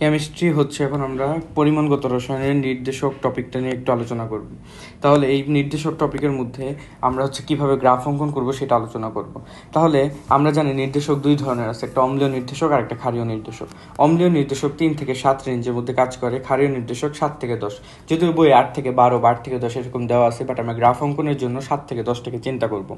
Chemistry হচ্ছে এখন আমরা পরিমাণগত রসায়নের নির্দেশক টপিকটা নিয়ে একটু আলোচনা করব। তাহলে এই নির্দেশক টপিকের মধ্যে আমরা হচ্ছে কিভাবে গ্রাফ অঙ্কন করব সেটা আলোচনা করব। তাহলে আমরা জানি নির্দেশক দুই ধরনের আছে, একটা অম্লীয় নির্দেশক আর একটা ক্ষারীয় নির্দেশক। অম্লীয় নির্দেশক 3 থেকে 7 রেঞ্জের মধ্যে কাজ করে, ক্ষারীয় নির্দেশক 7 থেকে 10। যদিও বই 8 থেকে 12 বা 8 থেকে 10 এরকম দেওয়া আছে, বাট আমরা গ্রাফ অঙ্কনের জন্য 7 থেকে 10 থেকে চিন্তা করব।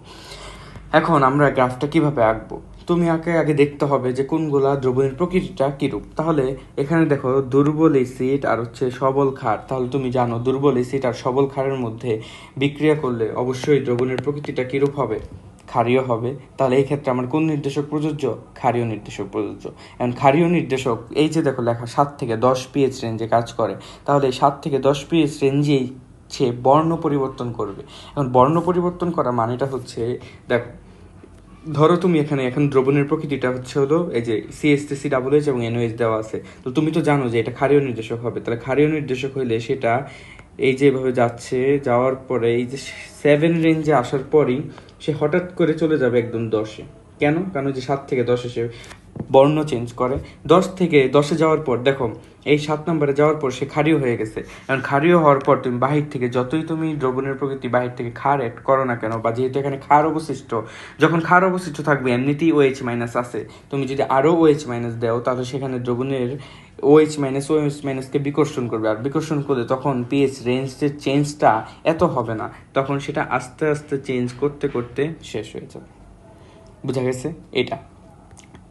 এখন আমরা গ্রাফটা কিভাবে আঁকবো, তুমি আগে দেখতে হবে যে কোনগুলা দ্রবণের প্রকৃতিটা কিরূপ। তাহলে এখানে দেখো দুর্বল অ্যাসিড আর হচ্ছে সবল ক্ষার। তাহলে তুমি জানো দুর্বল অ্যাসিড আর সবল ক্ষারের মধ্যে বিক্রিয়া করলে অবশ্যই দ্রবণের প্রকৃতিটা কিরূপ হবে, ক্ষারীয় হবে। তাহলে এই ক্ষেত্রে আমার কোন নির্দেশক প্রযোজ্য, ক্ষারীয় নির্দেশক প্রযোজ্য। এখন ক্ষারীয় নির্দেশক এই যে দেখো লেখা 7 থেকে 10 পিএইচ রেঞ্জে কাজ করে। তাহলে এই 7 থেকে 10 পিএইচ রেঞ্জেই সে বর্ণ পরিবর্তন করবে। এখন বর্ণ পরিবর্তন করা মানেটা হচ্ছে, দেখো ধরো তুমি এখন দ্রবণের প্রকৃতিটা হচ্ছে হলো এই যে CH3COH এবং NOH দেওয়া আছে। তো তুমি তো জানো যে এটা ক্ষারীয় নির্দেশক হবে। তাহলে ক্ষারীয় নির্দেশক হইলে সেটা এই যে এভাবে যাচ্ছে, যাওয়ার পরে এই যে 7 রেঞ্জে আসার পরই সে হঠাৎ করে চলে যাবে একদম 10-এ। কেন? কারণ যে 7 থেকে 10 সে বর্ণ চেঞ্জ করে। 10 থেকে 10-এ যাওয়ার পর দেখো এই 7 নম্বরে যাওয়ার পর সে ক্ষারীয় হয়ে গেছে। কারণ ক্ষারীয় হওয়ার পর তুমি বাহির থেকে যতই তুমি দ্রবণের প্রকৃতি বাহির থেকে ক্ষার অ্যাড করো না কেন, বা যেহেতু এখানে ক্ষার অবশিষ্ট, যখন ক্ষার অবশিষ্ট থাকবে এমনিতেই OH মাইনাস আছে, তুমি যদি আরও OH মাইনাস দাও তাহলে সেখানে দ্রবণের OH মাইনাসকে বিকর্ষণ করবে। আর বিকর্ষণ করলে তখন পিএইচ রেঞ্জের চেঞ্জটা এত হবে না, তখন সেটা আস্তে আস্তে চেঞ্জ করতে করতে শেষ হয়ে যাবে। বোঝা গেছে এটা?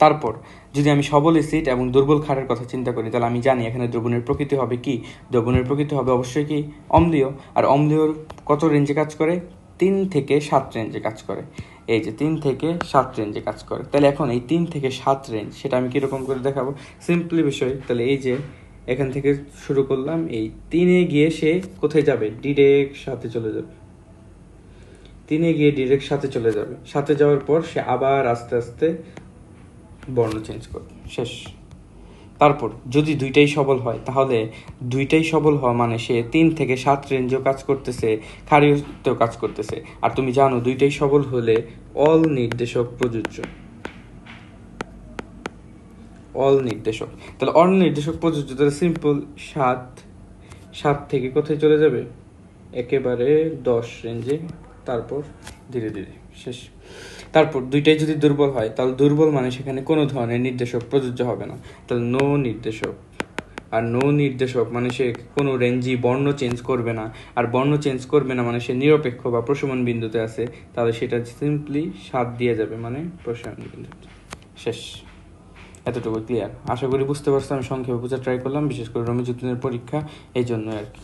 তারপর যদি আমি সবল অ্যাসিড এবং দুর্বল ক্ষারের কথা চিন্তা করি, তাহলে আমি জানি এখানে দ্রবণের প্রকৃতি হবে কি, দ্রবণের প্রকৃতি হবে অবশ্যই কি অম্লীয়। আর অম্লীয়র কত রেঞ্জে কাজ করে, 3 থেকে 7 রেঞ্জে কাজ করে। এই যে 3 থেকে 7 রেঞ্জে কাজ করে। তাহলে এখন এই 3 থেকে 7 রেঞ্জ সেটা আমি কীরকম করে দেখাবো, সিম্পলি বিষয়। তাহলে এই যে এখান থেকে শুরু করলাম, এই 3-এ গিয়ে সে কোথায় যাবে, ডিরেক্ট সাথে চলে যাবে। 3-এ গিয়ে ডিরেক্ট সাথে চলে যাবে। সাথে যাওয়ার পর সে আবার আস্তে আস্তে বর্ণ চেঞ্জ করবে, শেষ। তারপর যদি দুইটাই সবল হয়, তাহলে দুইটাই সবল হওয়া মানে সে 3 থেকে 7 রেঞ্জেও কাজ করতেছে, ক্ষারীয়তেও কাজ করতেছে। আর তুমি জানো দুইটাই সবল হলে অল নির্দেশক প্রযোজ্য, অল নির্দেশক। তাহলে অল নির্দেশক প্রযোজ্য, তাহলে সিম্পল 7 থেকে কোথায় চলে যাবে, একেবারে 10 রেঞ্জে, তারপর ধীরে ধীরে শেষ। তারপর দুইটাই যদি দুর্বল হয়, তাহলে দুর্বল মানে সেখানে কোনো ধরনের নির্দেশক প্রযোজ্য হবে না, তাহলে নো নির্দেশক। আর নো নির্দেশক মানে সে কোনো রেঞ্জই বর্ণ চেঞ্জ করবে না। আর বর্ণ চেঞ্জ করবে না মানে সে নিরপেক্ষ বা প্রশমন বিন্দুতে আছে, তাহলে সেটা সিম্পলি 7 দিয়ে যাবে, মানে প্রশমন বিন্দুতে, শেষ। এতটুকু ক্লিয়ার? আশা করি বুঝতে পারছো। আমি সংক্ষেপে বোঝার ট্রাই করলাম, বিশেষ করে রমিজুদ্দিনের পরীক্ষা এই জন্য আর কি।